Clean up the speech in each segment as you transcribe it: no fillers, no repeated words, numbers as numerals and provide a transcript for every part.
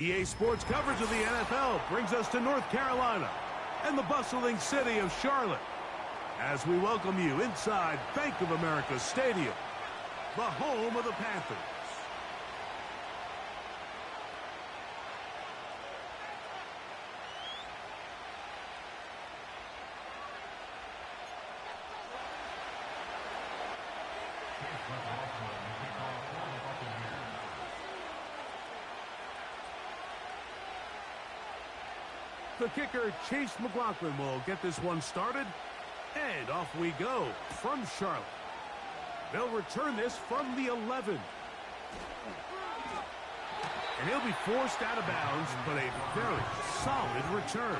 EA Sports coverage of the NFL brings us to North Carolina and the bustling city of Charlotte as we welcome you inside Bank of America Stadium, the home of the Panthers. The kicker, Chase McLaughlin, will get this one started. And off we go from Charlotte. They'll return this from the 11. And he'll be forced out of bounds, but a very solid return.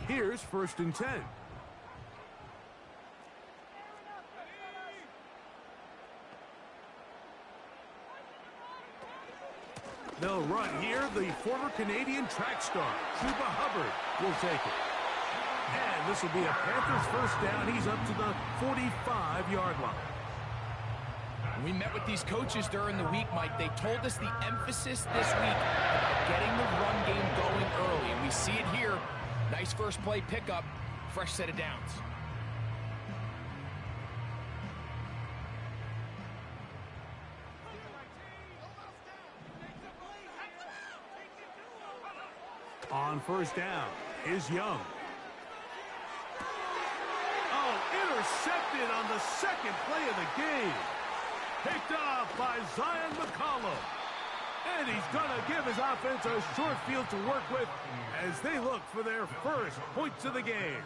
Here's 1st and 10. They'll run here. The former Canadian track star, Chuba Hubbard, will take it. And this will be a Panthers first down. He's up to the 45-yard line. We met with these coaches during the week, Mike. They told us the emphasis this week about getting the run game going early. And we see it here. Nice first play pickup, fresh set of downs. On 1st down is Young. Oh, intercepted on the 2nd play of the game. Picked off by Zion McCollum. And he's going to give his offense a short field to work with as they look for their first points of the game.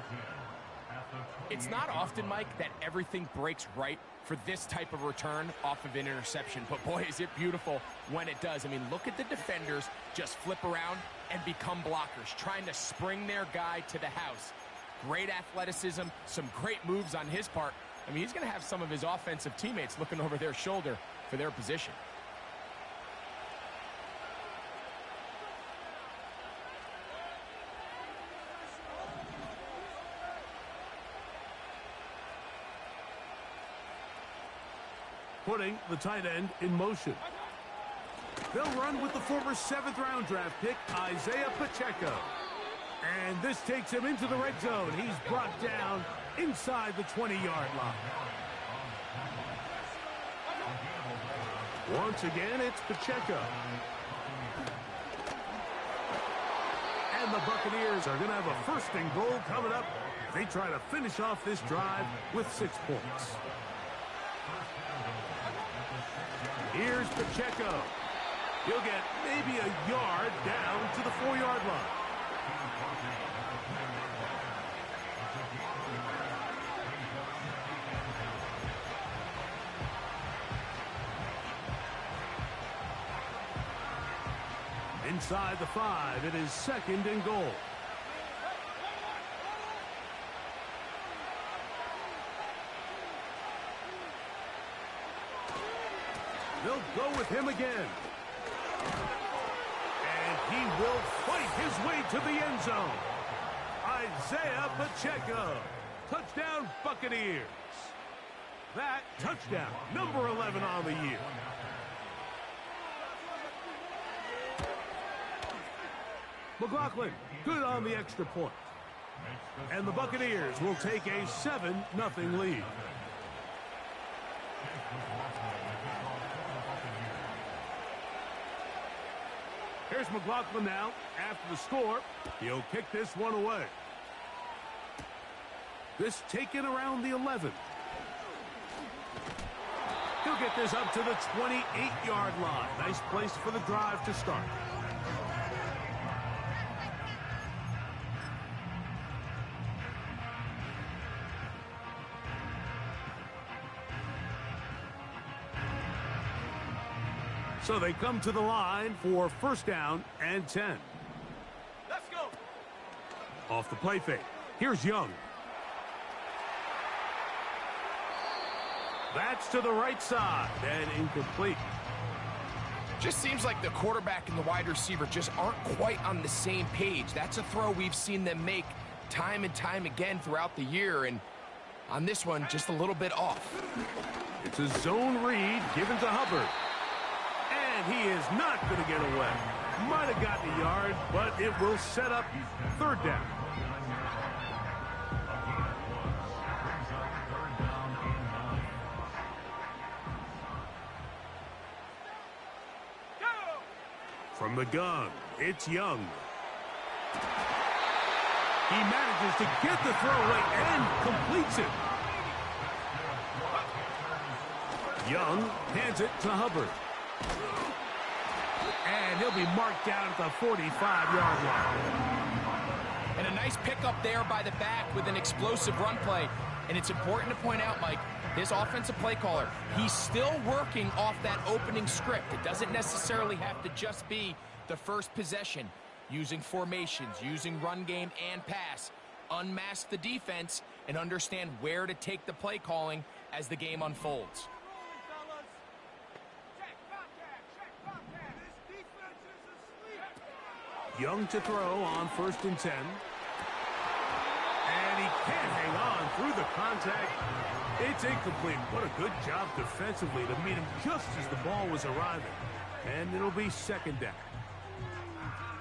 It's not often, Mike, that everything breaks right for this type of return off of an interception. But, boy, is it beautiful when it does. I mean, look at the defenders just flip around and become blockers, trying to spring their guy to the house. Great athleticism, some great moves on his part. I mean, he's going to have some of his offensive teammates looking over their shoulder for their position. Putting the tight end in motion. They'll run with the former 7th-round draft pick, Isaiah Pacheco. And this takes him into the red zone. He's brought down inside the 20-yard line. Once again, it's Pacheco. And the Buccaneers are going to have a 1st and goal coming up. They try to finish off this drive with 6 points. Here's Pacheco. He'll get maybe a yard down to the 4-yard line. Inside the 5, it is 2nd and goal. They'll go with him again. And he will fight his way to the end zone. Isaiah Pacheco. Touchdown, Buccaneers. That touchdown, number 11 on the year. McLaughlin, good on the extra point. And the Buccaneers will take a 7-0 lead. Here's McLaughlin now. After the score, he'll kick this one away. This taken around the 11. He'll get this up to the 28-yard line. Nice place for the drive to start. So they come to the line for 1st down and 10. Let's go. Off the play fake. Here's Young. That's to the right side and incomplete. Just seems like the quarterback and the wide receiver just aren't quite on the same page. That's a throw we've seen them make time and time again throughout the year, and on this one, just a little bit off. It's a zone read given to Hubbard. And he is not going to get away. Might have gotten a yard, but it will set up third down. From the gun, it's Young. He manages to get the throw away and completes it. Young hands it to Hubbard. And he'll be marked down at the 45-yard line. And a nice pickup there by the back with an explosive run play. And it's important to point out, Mike, this offensive play caller, he's still working off that opening script. It doesn't necessarily have to just be the first possession. Using formations, using run game and pass. Unmask the defense and understand where to take the play calling as the game unfolds. Young to throw on 1st and 10. And he can't hang on through the contact. It's incomplete. What a good job defensively to meet him just as the ball was arriving. And it'll be 2nd down.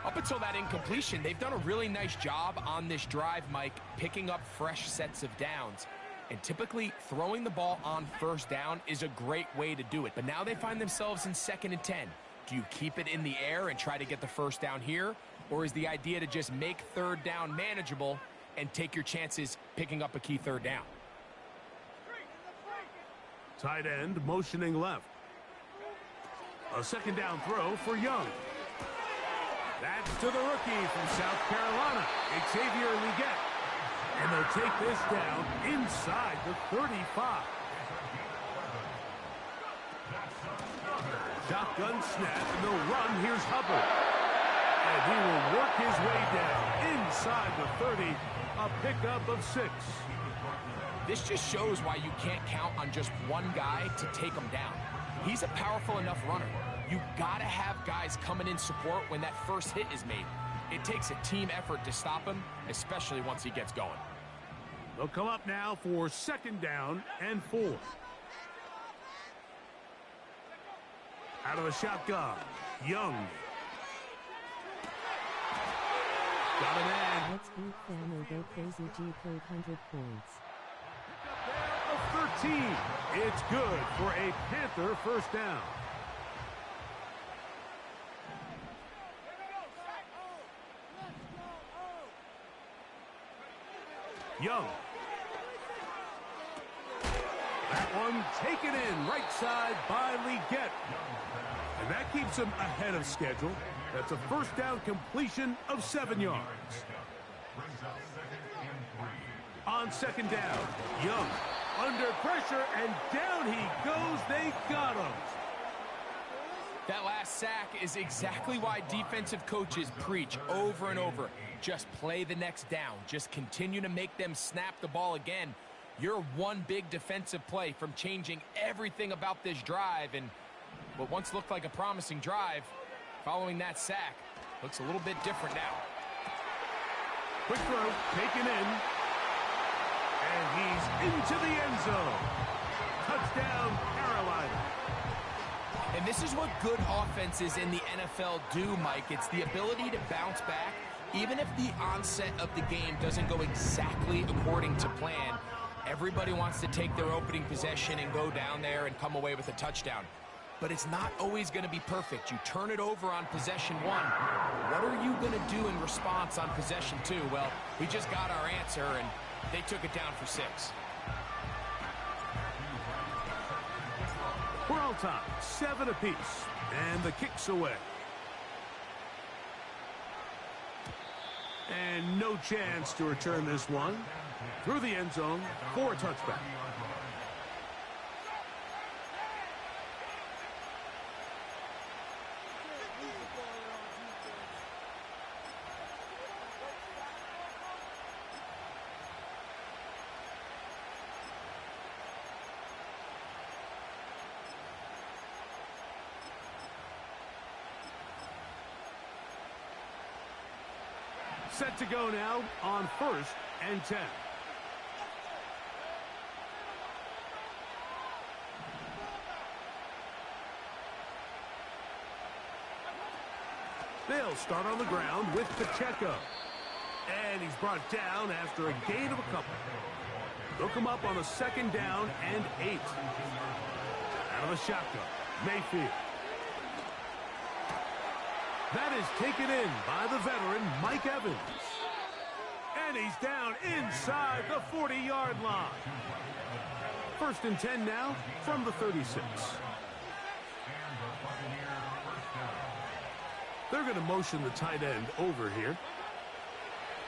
Up until that incompletion, they've done a really nice job on this drive, Mike, picking up fresh sets of downs. And typically, throwing the ball on 1st down is a great way to do it. But now they find themselves in 2nd and 10. Do you keep it in the air and try to get the 1st down here? Or is the idea to just make 3rd down manageable and take your chances picking up a key 3rd down? Tight end motioning left. A 2nd down throw for Young. That's to the rookie from South Carolina, Xavier Leggett. And they'll take this down inside the 35. Shotgun snap, and they'll run. Here's Hubbard. And he will work his way down inside the 30, a pickup of 6. This just shows why you can't count on just one guy to take him down. He's a powerful enough runner. You gotta have guys coming in support when that first hit is made. It takes a team effort to stop him, especially once he gets going. They'll come up now for 2nd down and 4. Out of the shotgun, Young. Got an end. Let's beat family go crazy G 100 points. Of 13. It's good for a Panther 1st down. Young. That one taken in right side by Leggett. And that keeps him ahead of schedule. That's a 1st down completion of 7 yards. On 2nd down, Young under pressure, and down he goes. They got him. That last sack is exactly why defensive coaches preach over and over. Just play the next down. Just continue to make them snap the ball again. You're one big defensive play from changing everything about this drive, and what once looked like a promising drive, following that sack, looks a little bit different now. Quick throw, taken in, and he's into the end zone. Touchdown, Carolina. And this is what good offenses in the NFL do, Mike. It's the ability to bounce back, even if the onset of the game doesn't go exactly according to plan. Everybody wants to take their opening possession and go down there and come away with a touchdown. But it's not always going to be perfect. You turn it over on possession 1. What are you going to do in response on possession 2? Well, we just got our answer, and they took it down for 6. We're all tied, 7 apiece, and the kick's away. And no chance to return this one through the end zone for a touchback. Set to go now on 1st and 10. They'll start on the ground with Pacheco. And he's brought down after a gain of a couple. They'll come up on a 2nd down and 8. Out of the shotgun, Mayfield. That is taken in by the veteran, Mike Evans. And he's down inside the 40-yard line. 1st and 10 now from the 36. They're going to motion the tight end over here.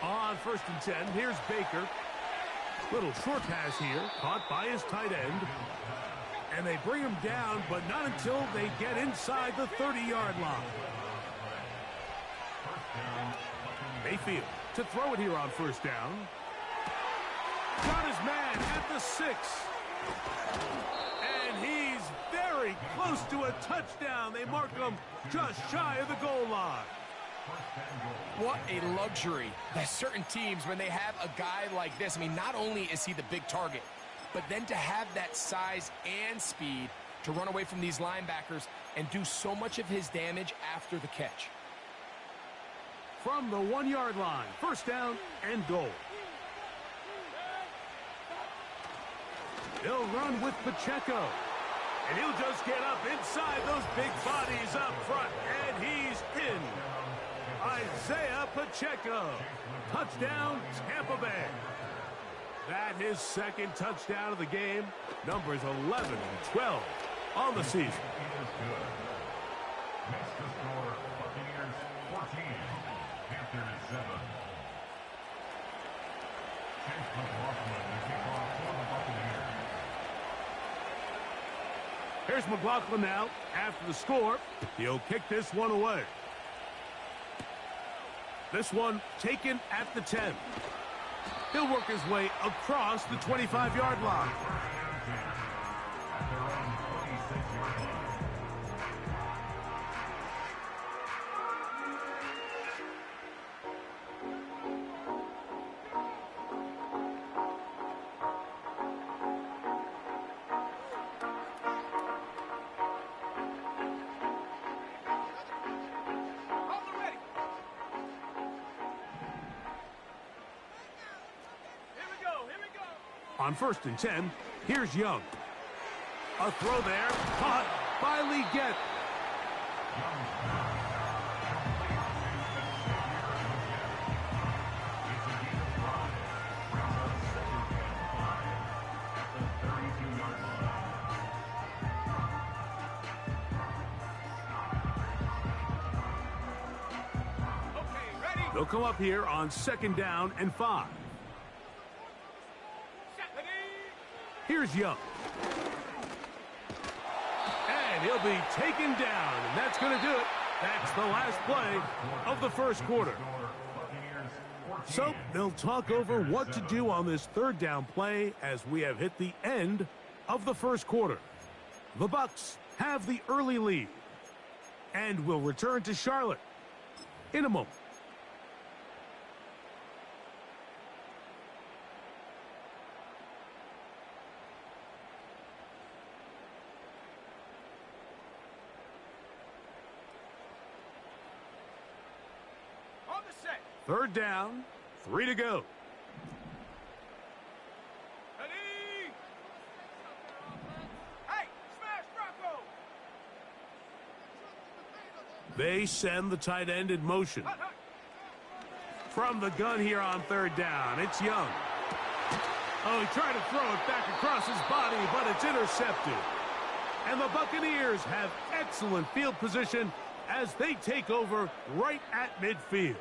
On 1st and 10, here's Baker. Little short pass here, caught by his tight end. And they bring him down, but not until they get inside the 30-yard line. Mayfield to throw it here on 1st down. Got his man at the 6. And he's very close to a touchdown. They mark him just shy of the goal line. What a luxury that certain teams, when they have a guy like this, I mean, not only is he the big target, but then to have that size and speed to run away from these linebackers and do so much of his damage after the catch. From the 1-yard line, 1st down and goal. They'll run with Pacheco. And he'll just get up inside those big bodies up front. And he's in. Isaiah Pacheco. Touchdown, Tampa Bay. That his 2nd touchdown of the game. Numbers 11 and 12 on the season. Here's McLaughlin now. After the score, he'll kick this one away. This one taken at the 10. He'll work his way across the 25-yard line. On 1st and 10, here's Young. A throw there, caught by Leggett. They'll come up here on 2nd down and 5. Here's Young. And he'll be taken down, and that's going to do it. That's the last play of the 1st quarter. So they'll talk over what to do on this 3rd down play as we have hit the end of the 1st quarter. The Bucs have the early lead and will return to Charlotte in a moment. On the set. 3rd down, 3 to go. Ready. Hey, smash Rocco. They send the tight end in motion. From the gun here on 3rd down, it's Young. Oh, he tried to throw it back across his body, but it's intercepted. And the Buccaneers have excellent field position as they take over right at midfield.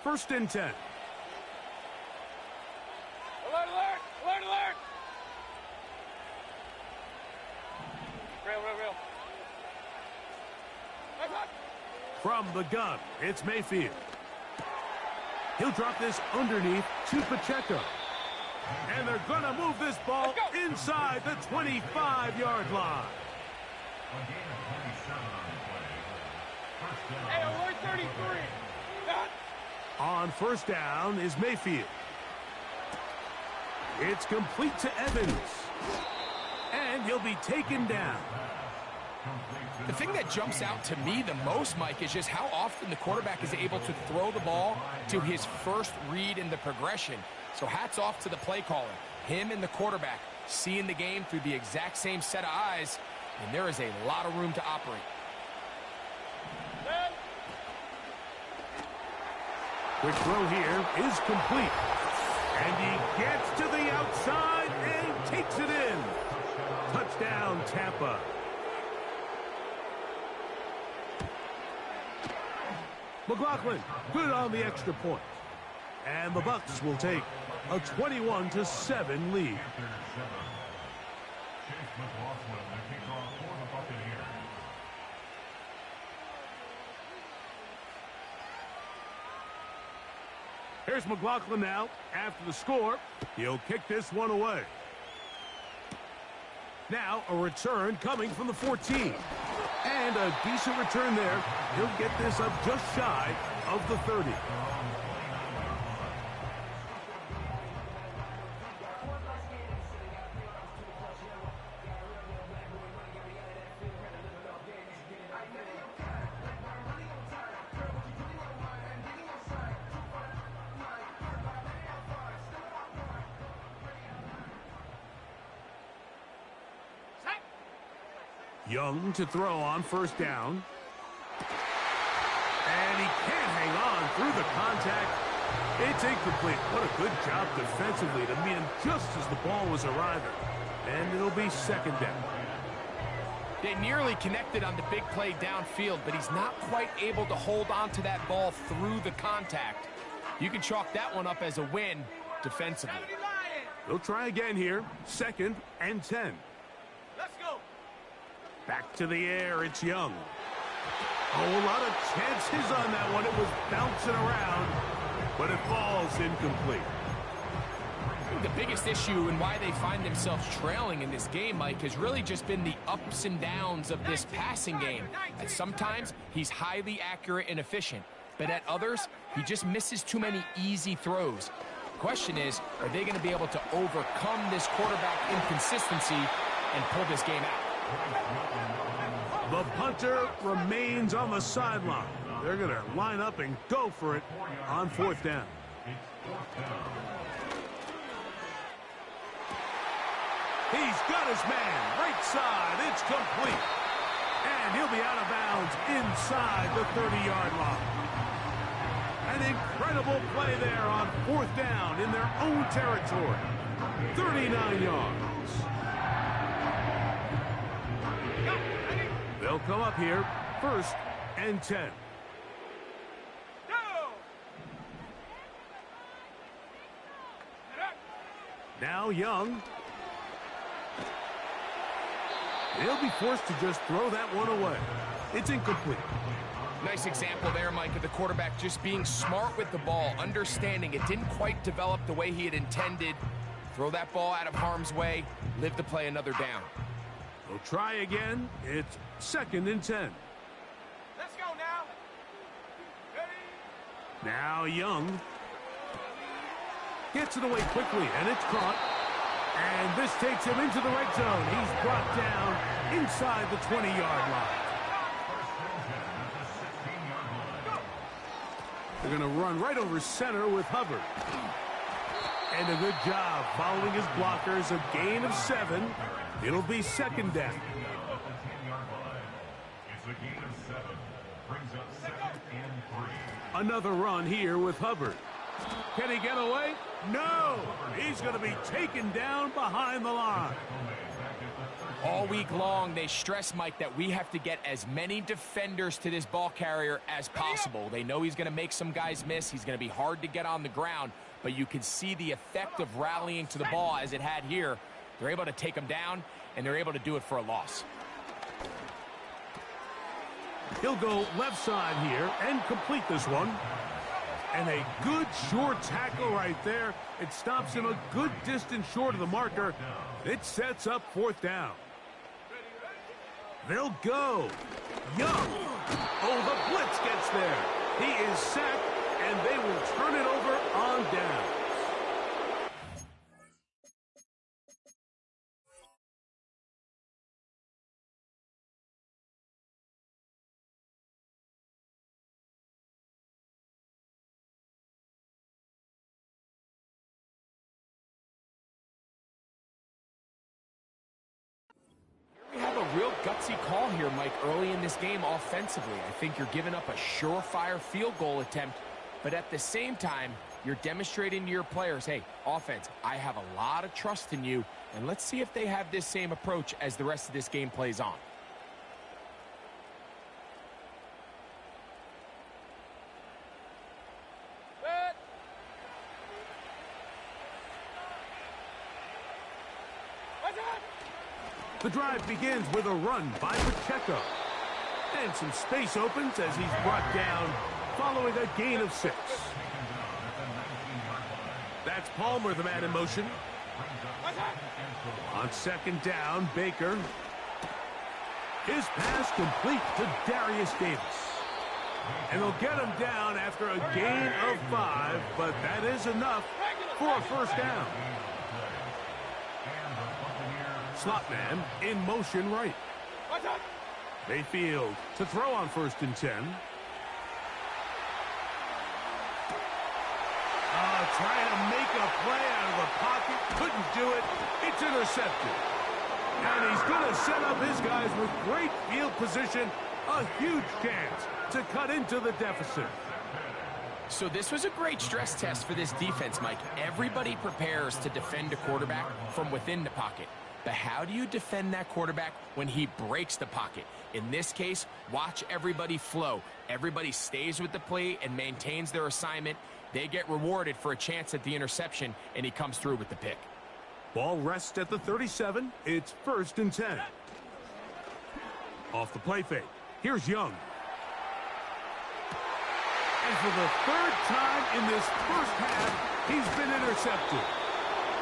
First and 10. From the gun, it's Mayfield. He'll drop this underneath to Pacheco. And they're going to move this ball inside the 25-yard line. Hey, alert 33. On first down is Mayfield. It's complete to Evans. And he'll be taken down. The thing that jumps out to me the most, Mike, is just how often the quarterback is able to throw the ball to his first read in the progression. So hats off to the play caller. Him and the quarterback seeing the game through the exact same set of eyes, and there is a lot of room to operate. Quick throw here is complete. And he gets to the outside and takes it in. Touchdown, Tampa. McLaughlin, good on the extra point. And the Bucs will take a 21-7 lead. Here's McLaughlin now. After the score, he'll kick this one away. Now a return coming from the 14. And a decent return there. He'll get this up just shy of the 30. Young to throw on first down. And he can't hang on through the contact. It's incomplete. What a good job defensively to meet him just as the ball was arriving. And it'll be second down. They nearly connected on the big play downfield, but he's not quite able to hold on to that ball through the contact. You can chalk that one up as a win defensively. They'll try again here. 2nd and 10. Let's go. Back to the air, it's Young. Oh, a lot of chances on that one. It was bouncing around, but it falls incomplete. The biggest issue and why they find themselves trailing in this game, Mike, has really just been the ups and downs of this passing game. At sometimes, he's highly accurate and efficient, but at others, he just misses too many easy throws. The question is, are they going to be able to overcome this quarterback inconsistency and pull this game out? The punter remains on the sideline. They're going to line up and go for it on 4th down. He's got his man. Right side. It's complete. And he'll be out of bounds inside the 30-yard line. An incredible play there on 4th down in their own territory. 39 yards. They'll come up here, 1st and 10. Now Young. They'll be forced to just throw that one away. It's incomplete. Nice example there, Mike, of the quarterback just being smart with the ball, understanding it didn't quite develop the way he had intended. Throw that ball out of harm's way, live to play another down. They'll try again. It's 2nd and 10. Let's go now. Ready? Now Young gets it away quickly, and it's caught. And this takes him into the red zone. He's brought down inside the 20-yard line. They're going to run right over center with Hubbard. And a good job following his blockers. A gain of 7. It'll be 2nd down. Another run here with Hubbard. Can he get away? No! He's going to be taken down behind the line. All week long, they stress, Mike, that we have to get as many defenders to this ball carrier as possible. They know he's going to make some guys miss. He's going to be hard to get on the ground, but you can see the effect of rallying to the ball as it had here. They're able to take him down, and they're able to do it for a loss. He'll go left side here and complete this one. And a good short tackle right there. It stops him a good distance short of the marker. It sets up 4th down. They'll go. Young. Oh, the blitz gets there. He is sacked, and they will turn it over on down. We have a real gutsy call here, Mike, early in this game offensively. I think you're giving up a surefire field goal attempt, but at the same time, you're demonstrating to your players, hey, offense, I have a lot of trust in you, and let's see if they have this same approach as the rest of this game plays on. The drive begins with a run by Pacheco. And some space opens as he's brought down following a gain of 6. That's Palmer, the man in motion. On 2nd down, Baker. His pass complete to Darius Davis. And they'll get him down after a gain of 5, but that is enough for a 1st down. Slot man in motion right. Mayfield to throw on 1st and 10. Trying to make a play out of the pocket. Couldn't do it. It's intercepted. And he's going to set up his guys with great field position. A huge chance to cut into the deficit. So this was a great stress test for this defense, Mike. Everybody prepares to defend a quarterback from within the pocket. But how do you defend that quarterback when he breaks the pocket? In this case, watch everybody flow. Everybody stays with the play and maintains their assignment. They get rewarded for a chance at the interception, and he comes through with the pick. Ball rests at the 37. It's 1st and 10. Off the play fake. Here's Young. And for the 3rd time in this 1st half, he's been intercepted.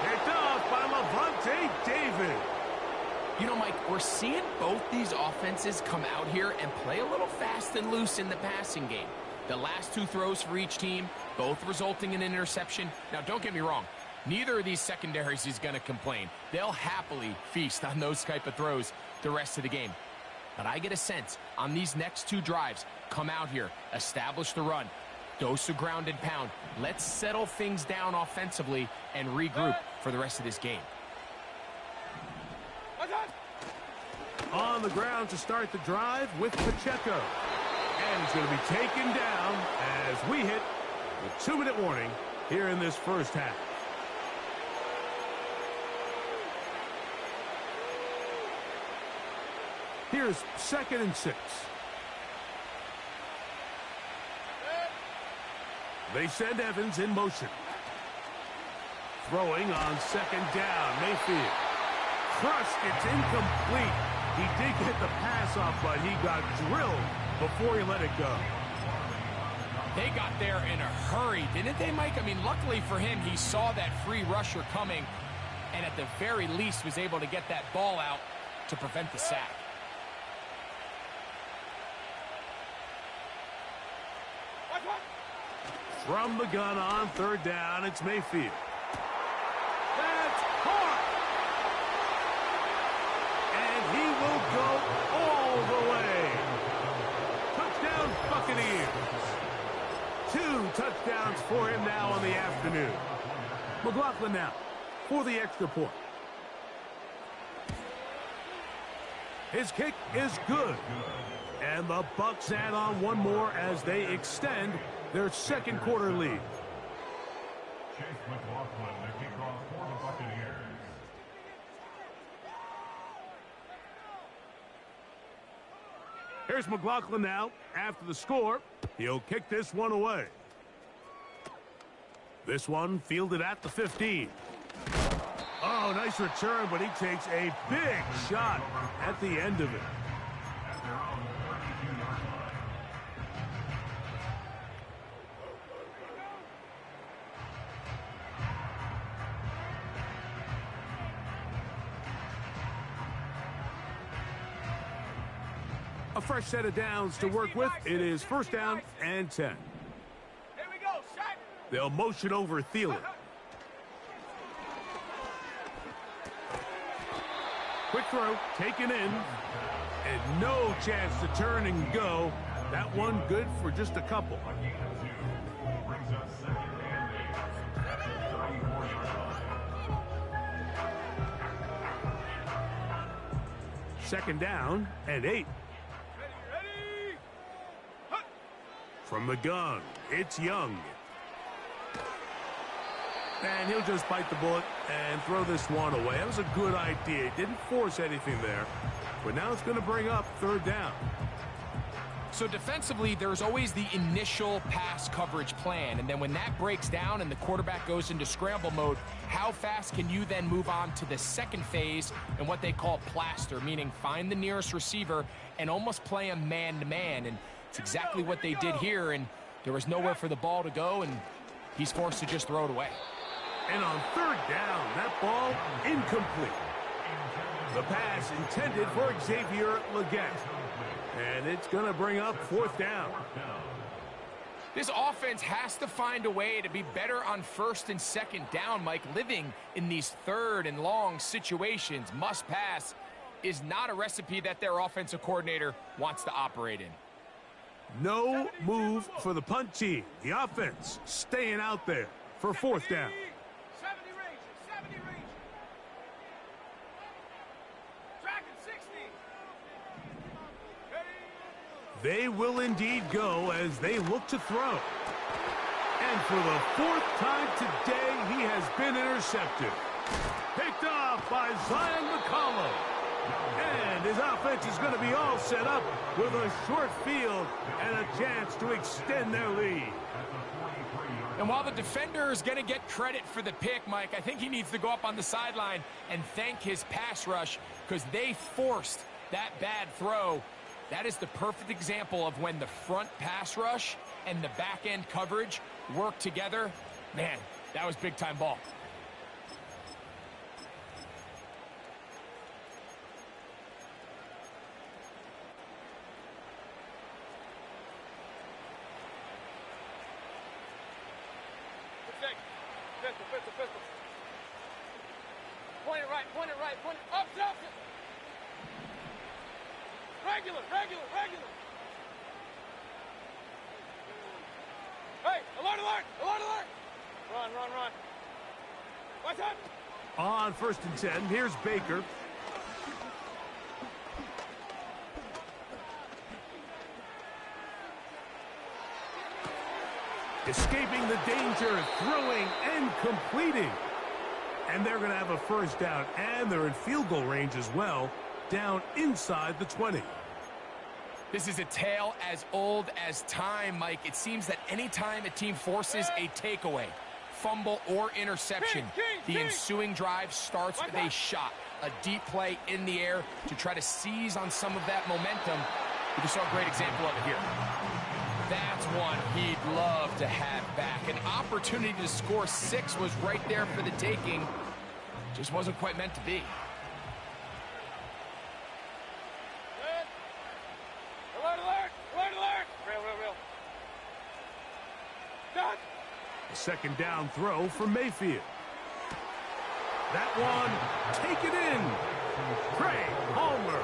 Picked off by Levante David. You know, Mike, we're seeing both these offenses come out here and play a little fast and loose in the passing game. The last 2 throws for each team, both resulting in an interception. Now, don't get me wrong. Neither of these secondaries is going to complain. They'll happily feast on those type of throws the rest of the game. But I get a sense on these next 2 drives, come out here, establish the run, dose of ground and pound. Let's settle things down offensively and regroup for the rest of this game. On the ground to start the drive with Pacheco. And he's going to be taken down as we hit the 2-minute warning here in this 1st half. Here's 2nd and 6. They send Evans in motion. Throwing on 2nd down, Mayfield. Crushed, it's incomplete. He did get the pass off, but he got drilled before he let it go. They got there in a hurry, didn't they, Mike? I mean, luckily for him, he saw that free rusher coming, and at the very least was able to get that ball out to prevent the sack. From the gun on 3rd down, it's Mayfield. That's caught! And he will go all the way. Touchdown, Buccaneers. 2 touchdowns for him now on the afternoon. McLaughlin now for the extra point. His kick is good. And the Bucs add on 1 more as they extend their 2nd quarter lead. Here's McLaughlin now after the score. He'll kick this one away. This one fielded at the 15. Oh, nice return, but he takes a big shot at the end of it. A fresh set of downs to work with. It is first down and 10. Here we go, shot. They'll motion over Thielen. Quick throw, taken in, and no chance to turn and go. That one good for just a couple. Second down and 8. Ready. From the gun, it's Young. And he'll just bite the bullet and throw this one away. That was a good idea. He didn't force anything there. But now it's going to bring up third down. So defensively, there's always the initial pass coverage plan. And then when that breaks down and the quarterback goes into scramble mode, how fast can you then move on to the second phase and what they call plaster, meaning find the nearest receiver and almost play him man-to-man. And it's exactly what they did here. And there was nowhere for the ball to go, and he's forced to just throw it away. And on third down, that ball incomplete. The pass intended for Xavier Legette. And it's going to bring up fourth down. This offense has to find a way to be better on first and second down, Mike. Living in these third and long situations, must pass, is not a recipe that their offensive coordinator wants to operate in. No move for the punt team. The offense staying out there for fourth down. 70 range, 70 range. Tracking 60. They will indeed go as they look to throw. And for the fourth time today, he has been intercepted. Picked off by Zion McCollum. And his offense is going to be all set up with a short field and a chance to extend their lead. And while the defender is going to get credit for the pick, Mike, I think he needs to go up on the sideline and thank his pass rush because they forced that bad throw. That is the perfect example of when the front pass rush and the back end coverage work together. Man, that was big time ball. Pistol. Point it right, point it up, up. Regular. Hey, alert. Run. What's up? On first and 10, here's Baker. Escaping the danger, throwing and completing. And they're going to have a first down, and they're in field goal range as well, down inside the 20. This is a tale as old as time, Mike. It seems that anytime a team forces a takeaway, fumble, or interception, the ensuing drive starts with a shot, a deep play in the air to try to seize on some of that momentum. We just saw a great example of it here. That's one he'd love to have back. An opportunity to score 6 was right there for the taking. Just wasn't quite meant to be. Alert. Real. Done. A second down throw for Mayfield. That one, take it in. Craig Palmer.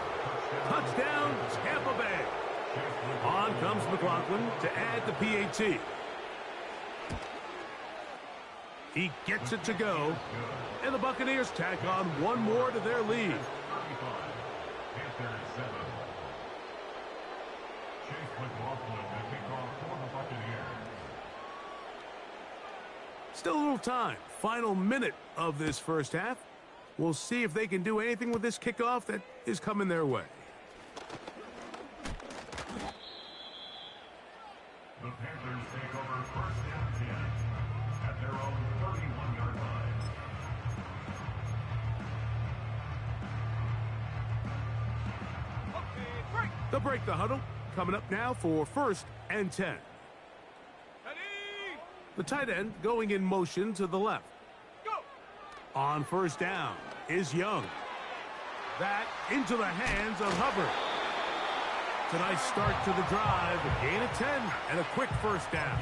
Touchdown, Tampa Bay. On comes McLaughlin to add the PAT. He gets it to go. And the Buccaneers tack on one more to their lead. Still a little time. Final minute of this first half. We'll see if they can do anything with this kickoff that is coming their way. The Panthers take over first and 10 at their own 31-yard line. They'll break the huddle. Coming up now for first and 10. The tight end going in motion to the left. Go. On first down is Young. That into the hands of Hubbard. It's a nice start to the drive. A gain of 10 and a quick first down.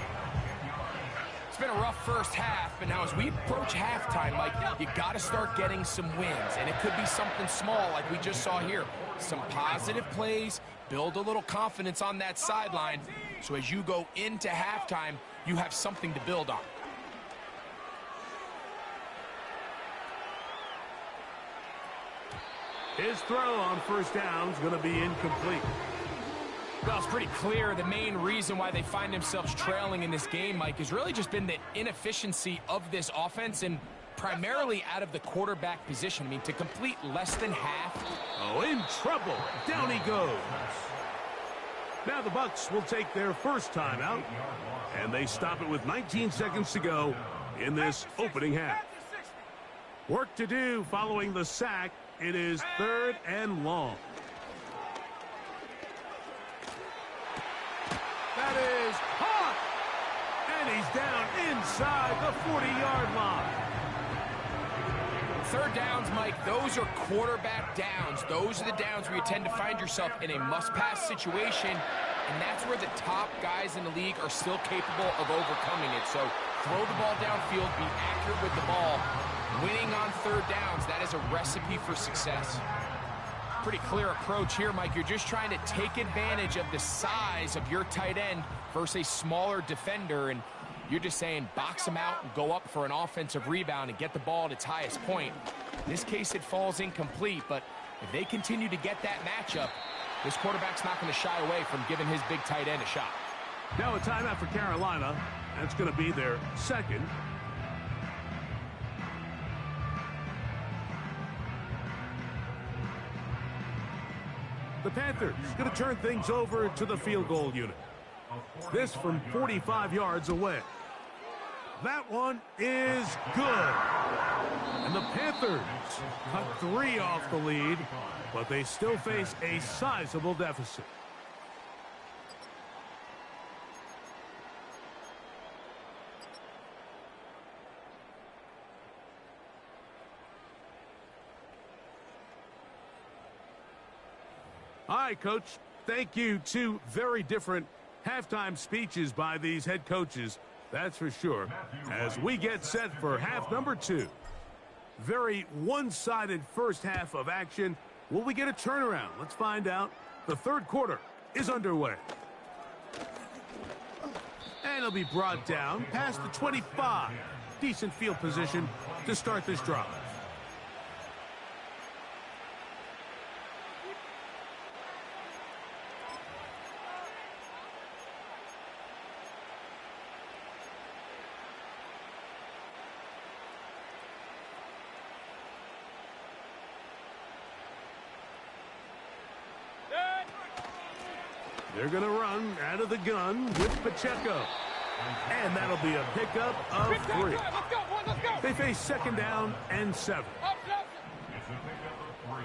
It's been a rough first half, but now as we approach halftime, Mike, you got to start getting some wins, and it could be something small like we just saw here. Some positive plays, build a little confidence on that sideline, so as you go into halftime, you have something to build on. His throw on first down is going to be incomplete. Well, it's pretty clear the main reason why they find themselves trailing in this game, Mike, has really just been the inefficiency of this offense and primarily out of the quarterback position. I mean, to complete less than half. Oh, in trouble. Down he goes. Now the Bucs will take their first timeout, and they stop it with 19 seconds to go in this opening half. Work to do following the sack. It is 3rd and long. That is caught. And he's down inside the 40-yard line. 3rd downs, Mike, those are quarterback downs. Those are the downs where you tend to find yourself in a must-pass situation, and that's where the top guys in the league are still capable of overcoming it. So throw the ball downfield, be accurate with the ball. Winning on 3rd downs, that is a recipe for success. Pretty clear approach here, Mike. You're just trying to take advantage of the size of your tight end versus a smaller defender, and you're just saying box him out and go up for an offensive rebound and get the ball at its highest point. In this case, it falls incomplete, but if they continue to get that matchup, this quarterback's not going to shy away from giving his big tight end a shot. Now a timeout for Carolina. That's going to be their second. The Panthers going to turn things over to the field goal unit. This from 45 yards away. That one is good. And the Panthers cut 3 off the lead, but they still face a sizable deficit. All right, Coach. Thank you. 2 very different halftime speeches by these head coaches, that's for sure, as we get set for half number 2. Very one-sided first half of action. Will we get a turnaround? Let's find out. The 3rd quarter is underway. And it'll be brought down past the 25. Decent field position to start this drive. They're going to run out of the gun with Pacheco. And that'll be a pickup of 3. Let's go, boys, let's go. They face 2nd down and 7. Up. It's a pickup of 3.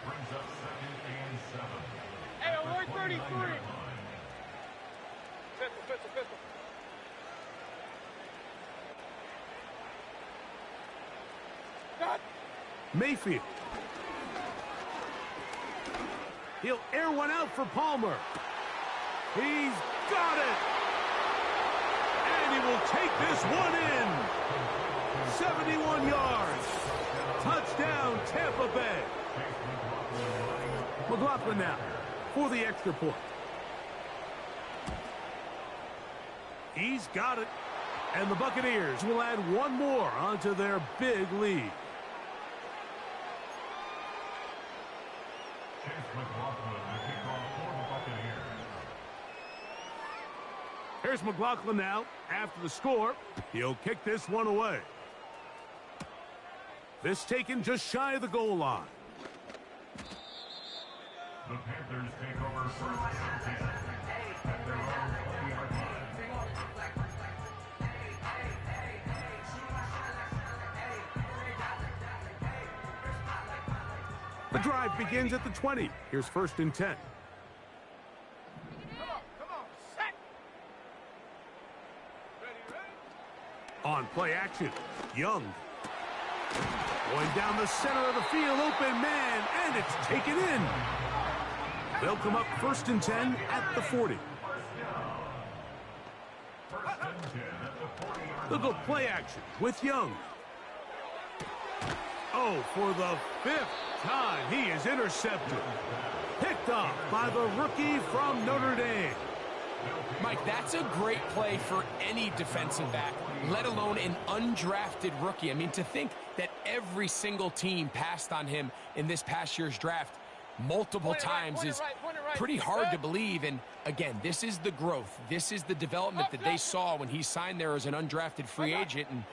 Brings up 2nd and 7. Hey, alert 33. Pistol. God. Mayfield. He'll air one out for Palmer. He's got it. And he will take this one in. 71 yards. Touchdown, Tampa Bay. McLaughlin now for the extra point. He's got it. And the Buccaneers will add 1 more onto their big lead. Here's McLaughlin now after the score. He'll kick this one away. This taken just shy of the goal line. The Panthers take over first and 10 at their own 40-yard line. The drive begins at the 20. Here's 1st and 10. Come on, set. Ready. On play action, Young. Going down the center of the field, open man, and it's taken in. They'll come up 1st and 10 at the 40. They'll go play action with Young. Oh, for the 5th time, he is intercepted. Picked off by the rookie from Notre Dame. Mike, that's a great play for any defensive back, let alone an undrafted rookie. I mean, to think that every single team passed on him in this past year's draft multiple times is pretty hard to believe. And again, this is the growth. This is the development that they saw when he signed there as an undrafted free agent. And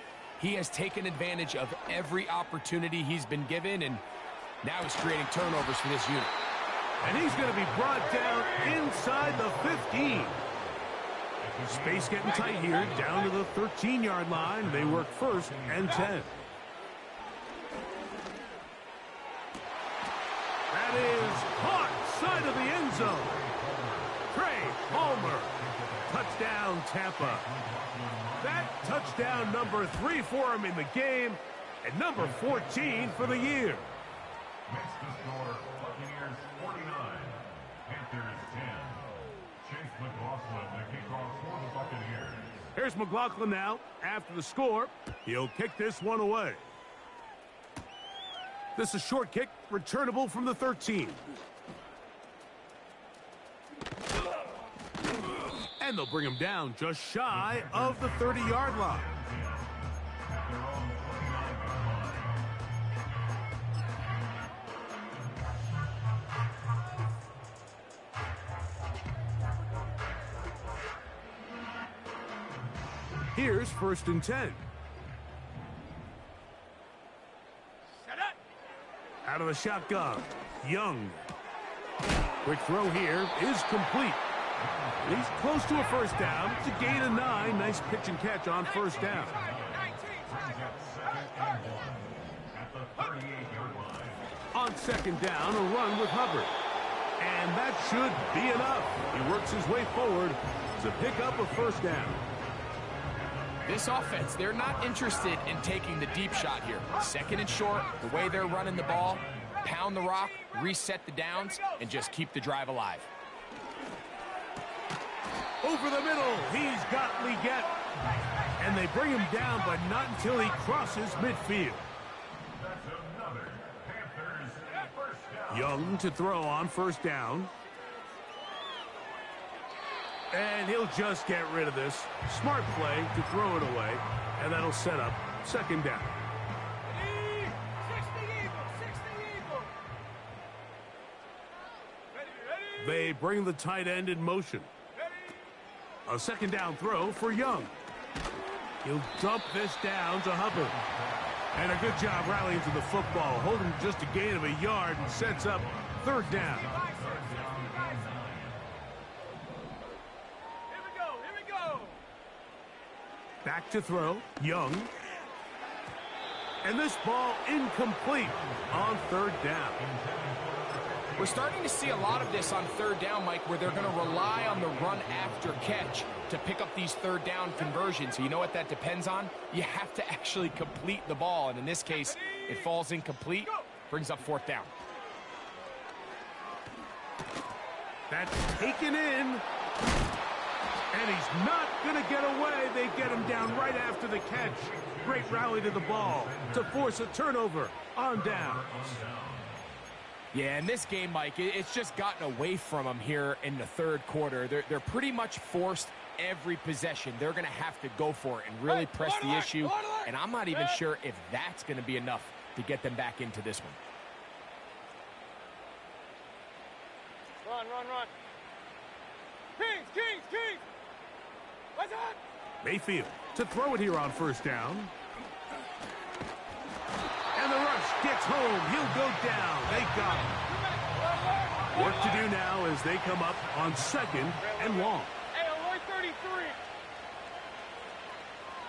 he has taken advantage of every opportunity he's been given. And now he's creating turnovers for this unit. And he's going to be brought down inside the 15. Space getting tight here, down to the 13-yard line. They work 1st and 10. That is caught side of the end zone. Trey Palmer. Touchdown, Tampa. That touchdown number 3 for him in the game, and number 14 for the year. Makes the score Buccaneers 49, Panthers 10. Chase McLaughlin, the kickoff for the Buccaneers. Here's McLaughlin now. After the score, he'll kick this one away. This is a short kick, returnable from the 13. And they'll bring him down just shy of the 30-yard line. Here's 1st and 10. Out of the shotgun, Young. Quick throw here is complete. He's close to a 1st down. It's a gain of 9. Nice pitch and catch on 1st down. On 2nd down, a run with Hubbard. And that should be enough. He works his way forward to pick up a 1st down. This offense, they're not interested in taking the deep shot here. 2nd and short, the way they're running the ball, pound the rock, reset the downs, and just keep the drive alive. Over the middle, he's got Leggett. And they bring him down, but not until he crosses midfield. Young to throw on 1st down. And he'll just get rid of this. Smart play to throw it away. And that'll set up 2nd down. They bring the tight end in motion. A 2nd down throw for Young. He'll dump this down to Hubbard. And a good job rallying to the football. Holding just a gain of a yard and sets up 3rd down. Back to throw, Young. And this ball incomplete on 3rd down. We're starting to see a lot of this on 3rd down, Mike, where they're going to rely on the run after catch to pick up these 3rd down conversions. So you know what that depends on? You have to actually complete the ball. And in this case, it falls incomplete, brings up 4th down. That's taken in. And he's not going to get away. They get him down right after the catch. Great rally to the ball to force a turnover on downs. Yeah, in this game, Mike, it's just gotten away from them here in the 3rd quarter. They're pretty much forced every possession. They're going to have to go for it and really press the issue. And I'm not even sure if that's going to be enough to get them back into this one. Run, run, run. Kings, Kings, Kings. What's that? Mayfield to throw it here on 1st down. And the rush gets home. He'll go down. They got him. Work to do now as they come up on 2nd and long. Hey, Yr1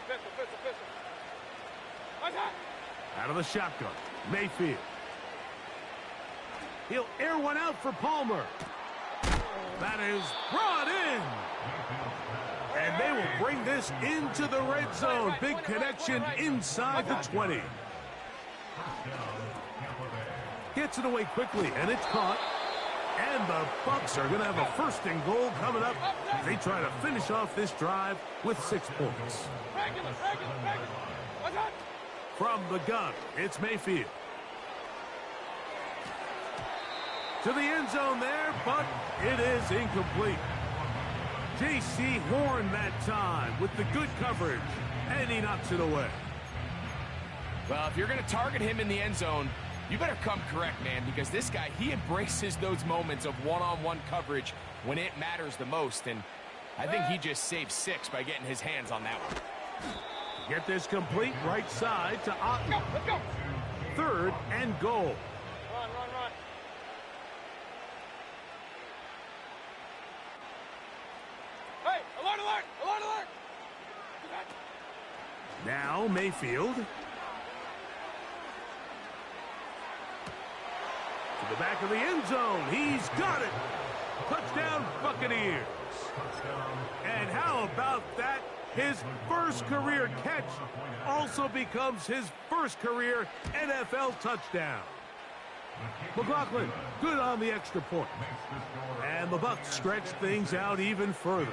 Pistol. What's that? Out of the shotgun, Mayfield. He'll air one out for Palmer. That is brought in. And they will bring this into the red zone. Big connection inside the 20. Gets it away quickly, and it's caught. And the Bucks are going to have a first and goal coming up. They try to finish off this drive with 6 points. Regular. What's that? From the gun, it's Mayfield. To the end zone there, but it is incomplete. J.C. Horn that time with the good coverage, and he knocks it away. Well, if you're going to target him in the end zone, you better come correct, man, because this guy, he embraces those moments of one-on-one coverage when it matters the most, and I think he just saved 6 by getting his hands on that one. Get this complete right side to Otten. Let's go. 3rd and goal. Run. Hey, alert. Now Mayfield. To the back of the end zone. He's got it. Touchdown, Buccaneers. And how about that? His first career catch also becomes his first career NFL touchdown. McLaughlin, good on the extra point. And the Bucs stretch things out even further.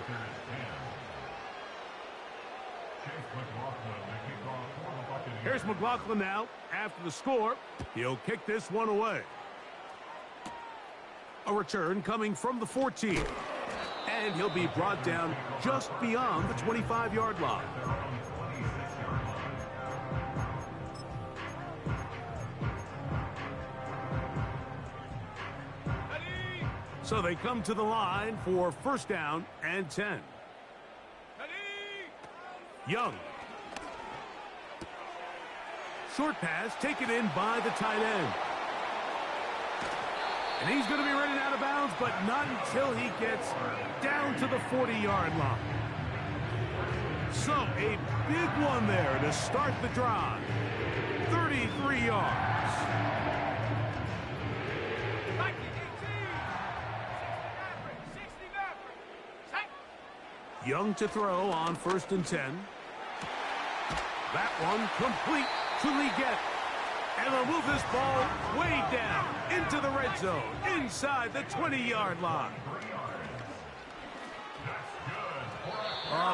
Here's McLaughlin now. After the score, he'll kick this one away. A return coming from the 14. And he'll be brought down just beyond the 25-yard line. So they come to the line for first down and 10. Young. Short pass taken in by the tight end. And he's going to be running out of bounds, but not until he gets down to the 40-yard line. So a big one there to start the drive. 33 yards. Young to throw on 1st and 10. That one complete to Leggett. And they'll move this ball way down into the red zone, inside the 20-yard line.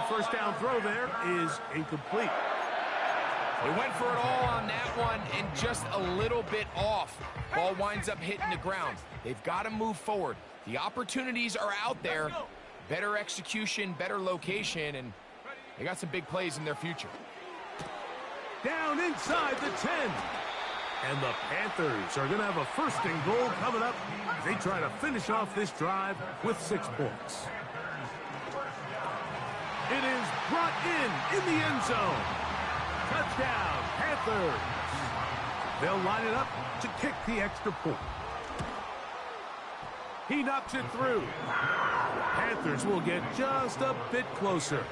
First down throw there is incomplete. They went for it all on that one and just a little bit off. Ball winds up hitting the ground. They've got to move forward. The opportunities are out there. Better execution, better location, and they got some big plays in their future. Down inside the 10. And the Panthers are going to have a first and goal coming up as they try to finish off this drive with 6 points. It is brought in the end zone. Touchdown, Panthers. They'll line it up to kick the extra point. He knocks it through. Panthers will get just a bit closer.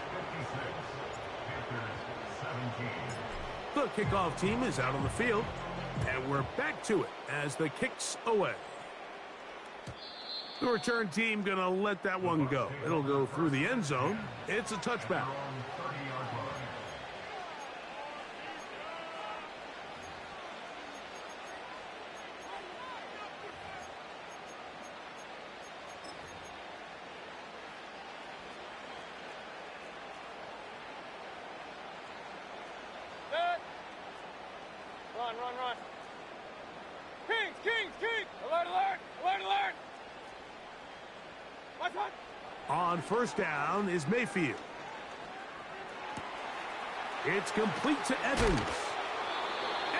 The kickoff team is out on the field, and we're back to it as the kick's away. The return team going to let that one go. It'll go through the end zone. It's a touchback. Run. Kings! Alert! What's that? On first down is Mayfield. It's complete to Evans.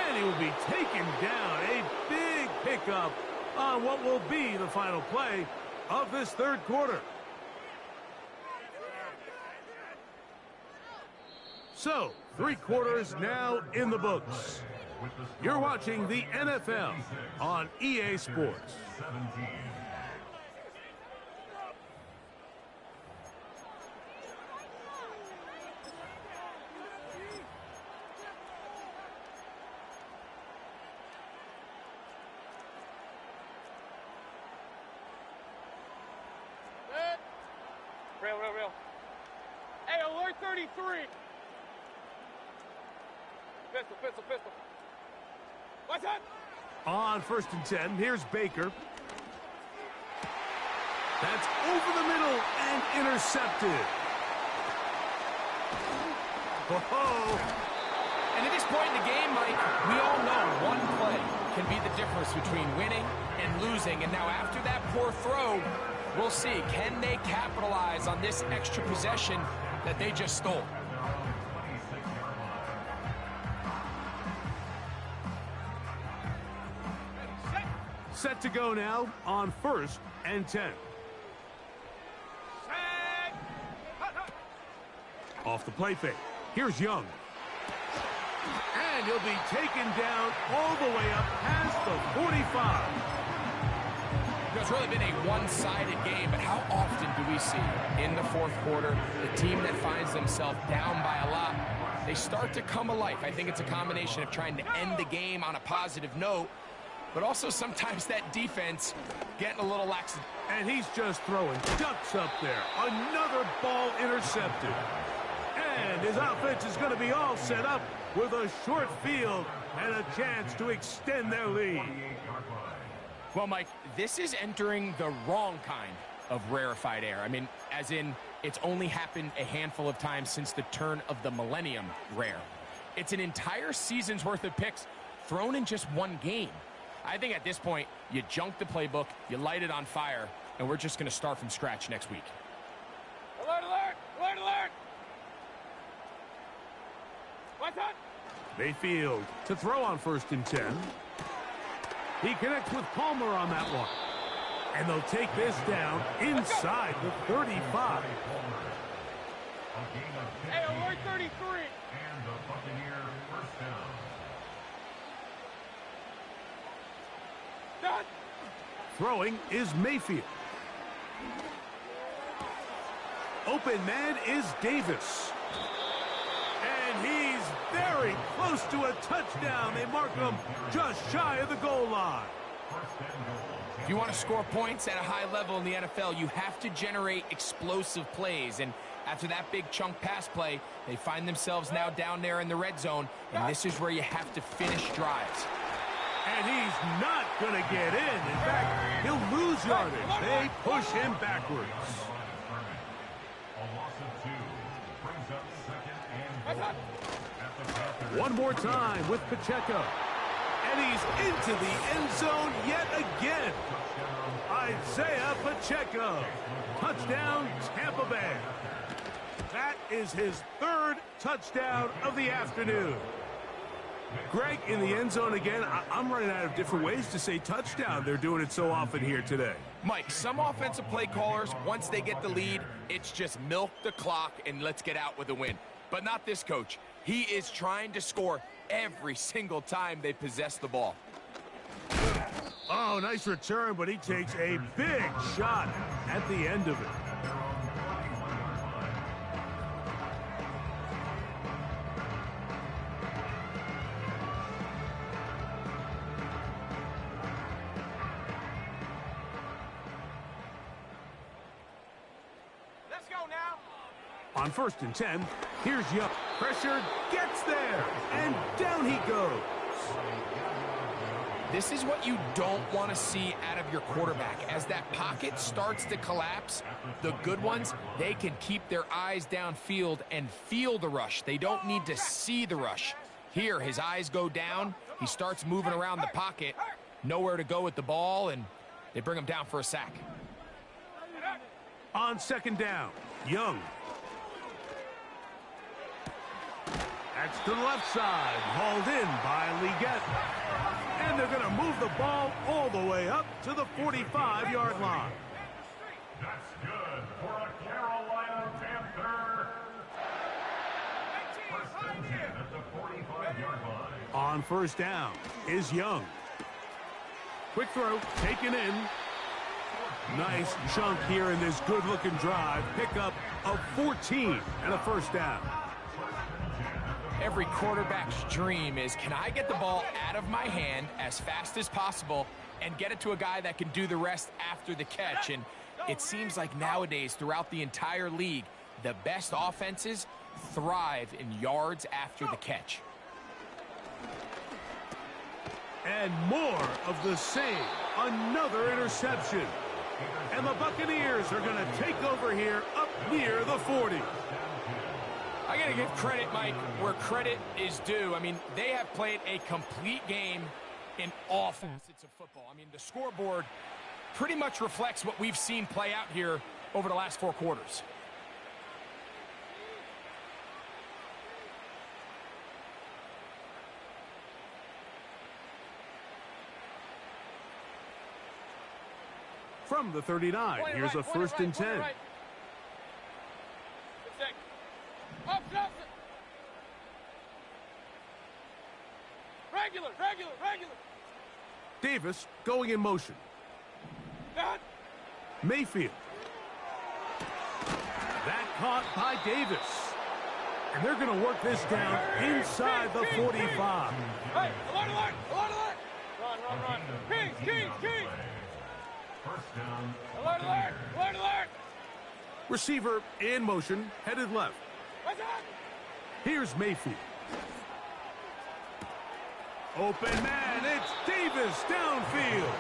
And he will be taken down. A big pickup on what will be the final play of this third quarter. So, 3 quarters now in the books. You're watching the NFL on EA Sports. Real. Hey, alert 33. Pistol. What's that? On first and 10, here's Baker. That's over the middle and intercepted. Oh. And at this point in the game, Mike, we all know one play can be the difference between winning and losing. And now after that poor throw, we'll see. Can they capitalize on this extra possession that they just stole? Set to go now on 1st and 10. Off the play fake. Here's Young. And he'll be taken down all the way up past the 45. It's really been a one-sided game, but how often do we see in the fourth quarter the team that finds themselves down by a lot, they start to come alive? I think it's a combination of trying to end the game on a positive note, but also sometimes that defense getting a little lax. And he's just throwing ducks up there. Another ball intercepted. And his offense is going to be all set up with a short field and a chance to extend their lead. Well, Mike, this is entering the wrong kind of rarefied air. I mean, as in, it's only happened a handful of times since the turn of the millennium rare. It's an entire season's worth of picks thrown in just one game. I think at this point, you junk the playbook, you light it on fire, and we're just going to start from scratch next week. Alert, alert! Alert, alert! What's up? Mayfield to throw on 1st and 10. He connects with Palmer on that one. And they'll take this down inside the 35. Hey, alert 33! And the Buccaneer first down. Done! Throwing is Mayfield. Open man is Davis. And he's very close to a touchdown. They mark him just shy of the goal line. If you want to score points at a high level in the NFL, you have to generate explosive plays. And after that big chunk pass play, they find themselves now down there in the red zone. And this is where you have to finish drives. And he's not going to get in. In fact, he'll lose yardage. They push him backwards. A loss of 2 brings up 2nd and goal. At the Panthers. One more time with Pacheco. And he's into the end zone yet again. Isaiah Pacheco. Touchdown, Tampa Bay. That is his 3rd touchdown of the afternoon. Greg, in the end zone again. I'm running out of different ways to say touchdown. They're doing it so often here today. Mike, some offensive play callers, once they get the lead, it's just milk the clock and let's get out with a win. But not this coach. He is trying to score every single time they possess the ball. Oh, nice return, but he takes a big shot at the end of it. Let's go now! On 1st and 10, here's Young. Pressure gets there, and down he goes. This is what you don't want to see out of your quarterback. As that pocket starts to collapse, the good ones, they can keep their eyes downfield and feel the rush. They don't need to see the rush. Here, his eyes go down. He starts moving around the pocket. Nowhere to go with the ball, and they bring him down for a sack. On 2nd down, Young. That's to the left side, hauled in by Leggett. And they're going to move the ball all the way up to the 45-yard line. That's good for a Carolina Panther. First and 10 at the 45-yard line. On 1st down is Young. Quick throw, taken in. Nice chunk here in this good-looking drive. Pickup of 14 and a 1st down. Every quarterback's dream is, can I get the ball out of my hand as fast as possible and get it to a guy that can do the rest after the catch? And it seems like nowadays, throughout the entire league, the best offenses thrive in yards after the catch. And more of the same. Another interception. And the Buccaneers are going to take over here up near the 40. I got to give credit, Mike, where credit is due. I mean, they have played a complete game in all facets of football. I mean, the scoreboard pretty much reflects what we've seen play out here over the last 4 quarters. From the 39, here's a first and 10. Right. Regular. Davis going in motion. Done. Mayfield. That caught by Davis. And they're going to work this down inside the 45. Hey, alert. Run. Kings. First down. Alert. Receiver in motion, headed left. What's up? Here's Mayfield. Open man, it's Davis downfield.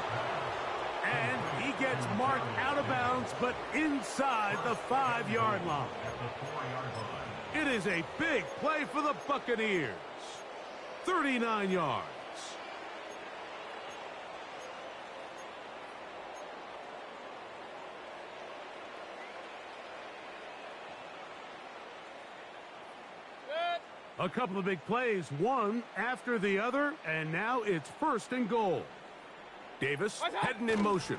And he gets marked out of bounds, but inside the 5-yard line. It is a big play for the Buccaneers. 39 yards. A couple of big plays, one after the other, and now it's first and goal. Davis heading in motion.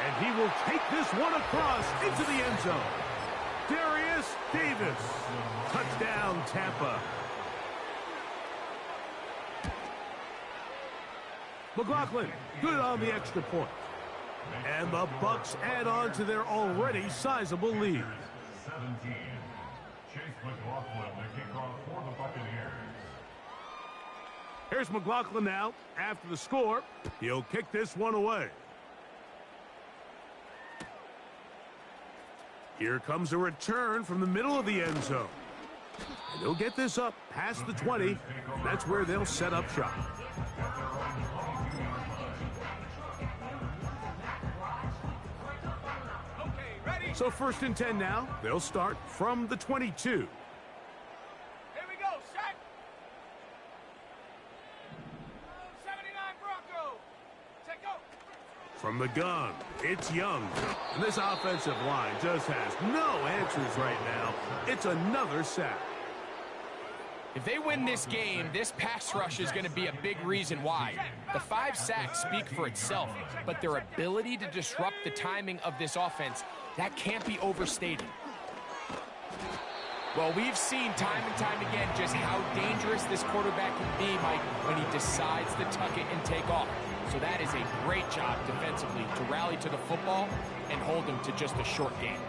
And he will take this one across into the end zone. Darius Davis. Touchdown, Tampa. McLaughlin, good on the extra point. And the Bucs add on to their already sizable lead. 17. Chase McLaughlin, the kickoff for the Buccaneers. Here's McLaughlin now. After the score, he'll kick this one away. Here comes a return from the middle of the end zone. And they'll get this up past the 20. And that's where they'll set up shop. So first and 10 now. They'll start from the 22. Here we go, set. 79 Bronco. Take go. From the gun, it's Young. And this offensive line just has no answers right now. It's another sack. If they win this game, this pass rush is going to be a big reason why. The 5 sacks speak for itself, but their ability to disrupt the timing of this offense, that can't be overstated. Well, we've seen time and time again just how dangerous this quarterback can be, Mike, when he decides to tuck it and take off. So that is a great job defensively to rally to the football and hold him to just a short game.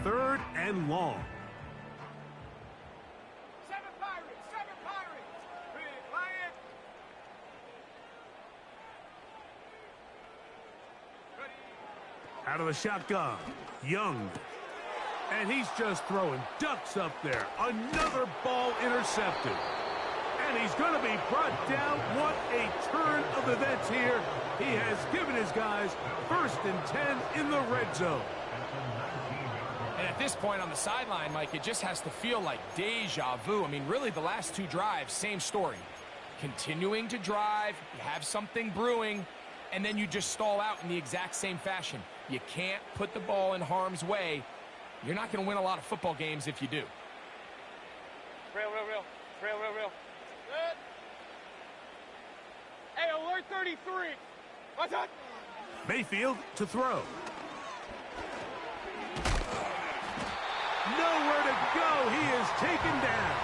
Third and long. 7 Pirates. Big Lion. Ready. Out of the shotgun, Young. And he's just throwing ducks up there. Another ball intercepted. And he's going to be brought down. What a turn of events here. He has given his guys first and 10 in the red zone. And at this point on the sideline, Mike, it just has to feel like deja vu. I mean, really, the last 2 drives, same story. Continuing to drive, you have something brewing, and then you just stall out in the exact same fashion. You can't put the ball in harm's way. You're not going to win a lot of football games if you do. Real. Good. Hey, alert 33. What's up? Mayfield to throw. Nowhere to go. He is taken down.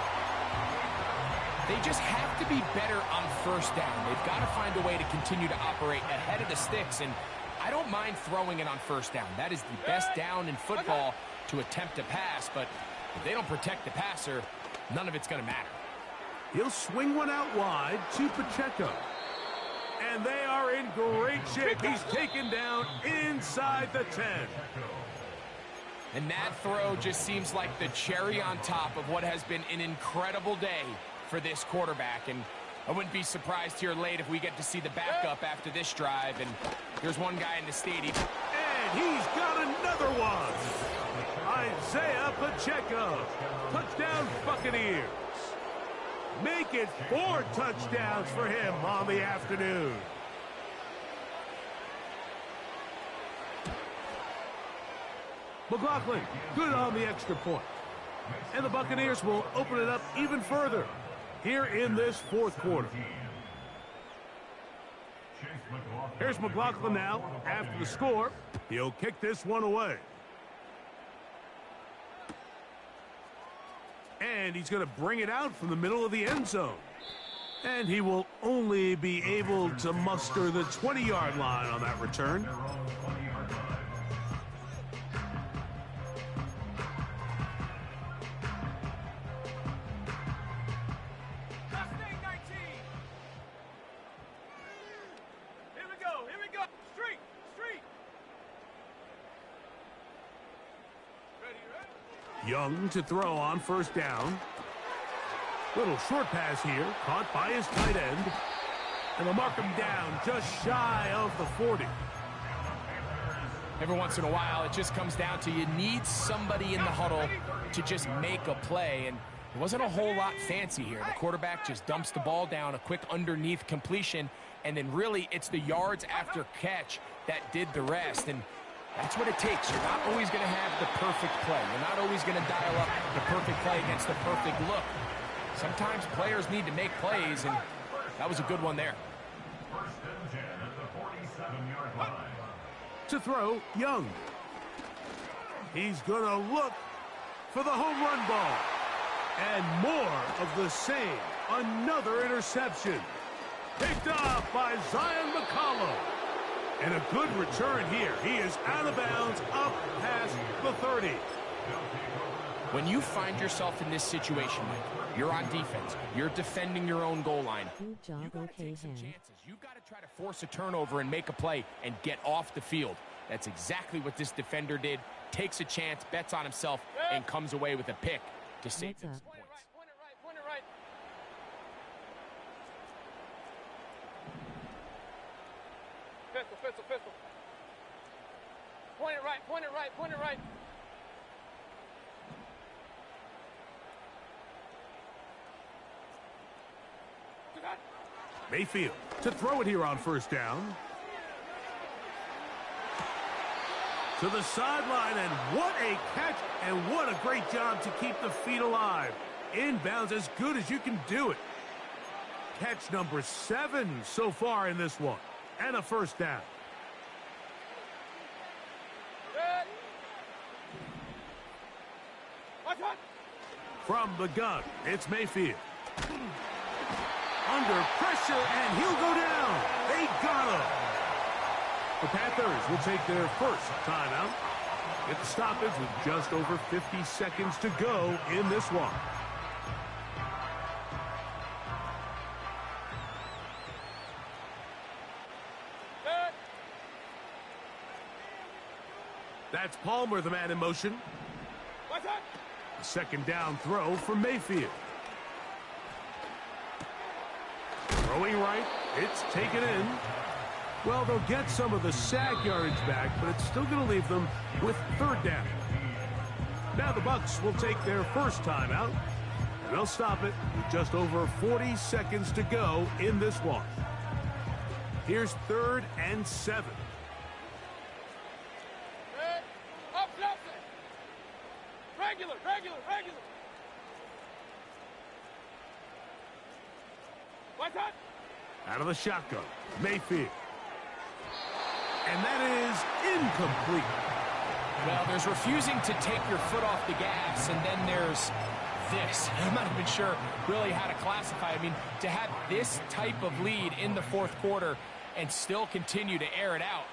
They just have to be better on first down. They've got to find a way to continue to operate ahead of the sticks, and I don't mind throwing it on first down. That is the best down in football to attempt a pass, but if they don't protect the passer, none of it's going to matter. He'll swing one out wide to Pacheco. And they are in great shape. He's taken down inside the 10. And that throw just seems like the cherry on top of what has been an incredible day for this quarterback. And I wouldn't be surprised here late if we get to see the backup after this drive. And there's one guy in the stadium. And he's got another one. Isaiah Pacheco. Touchdown Buccaneers. Make it 4 touchdowns for him on the afternoon. McLaughlin, good on the extra point. And the Buccaneers will open it up even further here in this fourth quarter. Here's McLaughlin now after the score. He'll kick this one away. And he's going to bring it out from the middle of the end zone. And he will only be able to muster the 20-yard line on that return. Young to throw on first down. Little short pass here, caught by his tight end. And they'll mark him down just shy of the 40. Every once in a while, it just comes down to you need somebody in the huddle to just make a play. And it wasn't a whole lot fancy here. The quarterback just dumps the ball down, a quick underneath completion. And then really, it's the yards after catch that did the rest. And that's what it takes. You're not always going to have the perfect play. You're not always going to dial up the perfect play against the perfect look. Sometimes players need to make plays, and that was a good one there. First and 10 at the 47-yard line. To throw, Young. He's going to look for the home run ball. And more of the same. Another interception. Picked off by Zion McCollum. And a good return here. He is out of bounds up past the 30. When you find yourself in this situation, Mike, you're on defense. You're defending your own goal line. Good job, You gotta take some WK13. chances. You've got to try to force a turnover and make a play and get off the field. That's exactly what this defender did. Takes a chance, bets on himself, and comes away with a pick to save them What's some up? points. Point it right, point it right. Pistol, pistol, pistol. Point it right, point it right, point it right. Mayfield to throw it here on first down. To the sideline, and what a catch, and what a great job to keep the feet alive. Inbounds as good as you can do it. Catch number 7 so far in this one, and a first down. Good. Watch out. From the gun, it's Mayfield. Under pressure, and he'll go down. They got him. The Panthers will take their first timeout. Get the stoppage with just over 50 seconds to go in this one. Good. That's Palmer, the man in motion. Watch out. A second down throw for Mayfield. Throwing right, it's taken in. Well, they'll get some of the sack yardage back, but it's still going to leave them with third down. Now the Bucs will take their first timeout, and they'll stop it with just over 40 seconds to go in this one. Here's 3rd and 7. Good. Up, up. Regular, regular, regular. Watch out. Out of the shotgun, Mayfield. And that is incomplete. Well, there's refusing to take your foot off the gas, and then there's this. I'm not even sure really how to classify. I mean, to have this type of lead in the fourth quarter and still continue to air it out.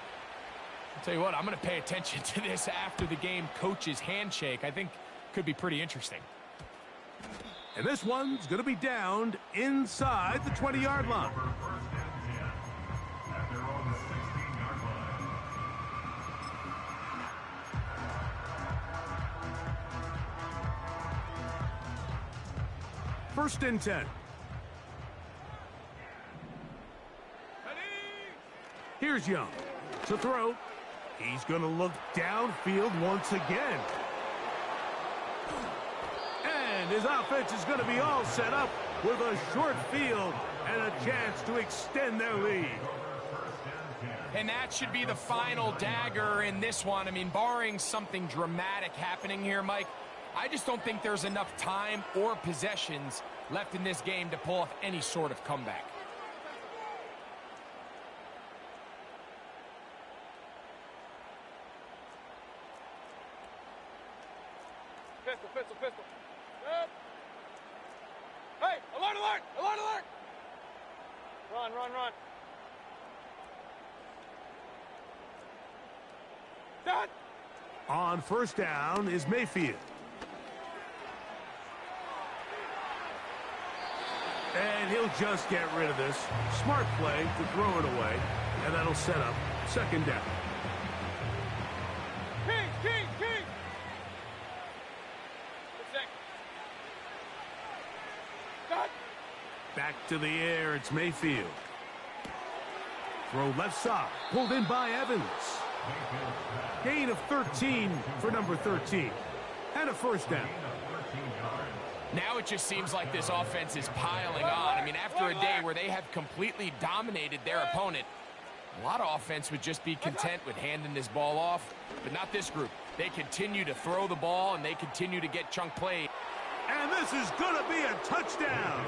I'll tell you what, I'm going to pay attention to this after the game coach's handshake. I think could be pretty interesting. And this one's going to be downed inside the 20-yard line. First and 10 at their own 16-yard line. First and 10. Here's Young to throw. He's going to look downfield once again. And his offense is going to be all set up with a short field and a chance to extend their lead. And that should be the final dagger in this one. I mean, barring something dramatic happening here, Mike, I just don't think there's enough time or possessions left in this game to pull off any sort of comeback. Pistol, pistol, pistol. Good. Hey, alert, alert, alert, alert. Run, run, run. Done. On first down is Mayfield. And he'll just get rid of this. Smart play to throw it away. And that'll set up second down. King, king, king. Good. Done. Back to the air, it's Mayfield. Throw left side, pulled in by Evans. Gain of 13 for number 13. And a first down. Now it just seems like this offense is piling on. I mean, after a day where they have completely dominated their opponent, a lot of offense would just be content with handing this ball off. But not this group. They continue to throw the ball, and they continue to get chunk plays. And this is going to be a touchdown.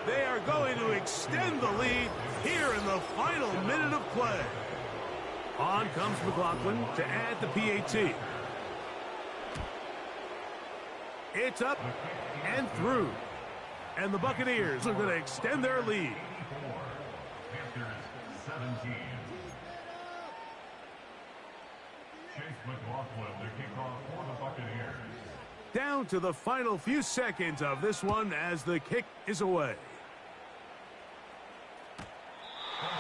They are going to extend the lead here in the final minute of play. On comes McLaughlin to add the PAT. It's up and through. And the Buccaneers are going to extend their lead. Panthers 17. Chase McLaughlin, the kickoff for the Buccaneers. Down to the final few seconds of this one as the kick is away.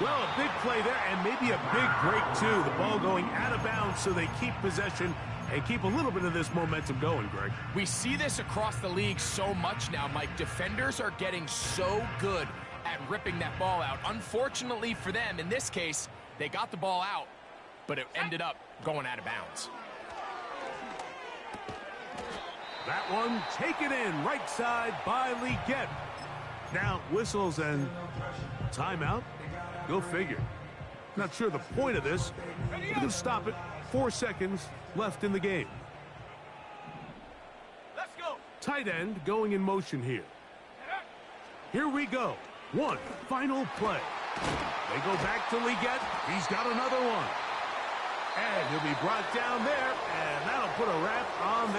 Well, a big play there and maybe a big break, too. The ball going out of bounds so they keep possession and keep a little bit of this momentum going, Greg. We see this across the league so much now, Mike. Defenders are getting so good at ripping that ball out. Unfortunately for them, in this case, they got the ball out, but it ended up going out of bounds. That one taken in right side by Leggett. Now whistles and timeout. Go figure. Not sure the point of this. You can stop it. 4 seconds left in the game. Let's go. Tight end going in motion here. Here we go. One final play. They go back to Leggett. He's got another one. And he'll be brought down there, and that'll put a wrap on this.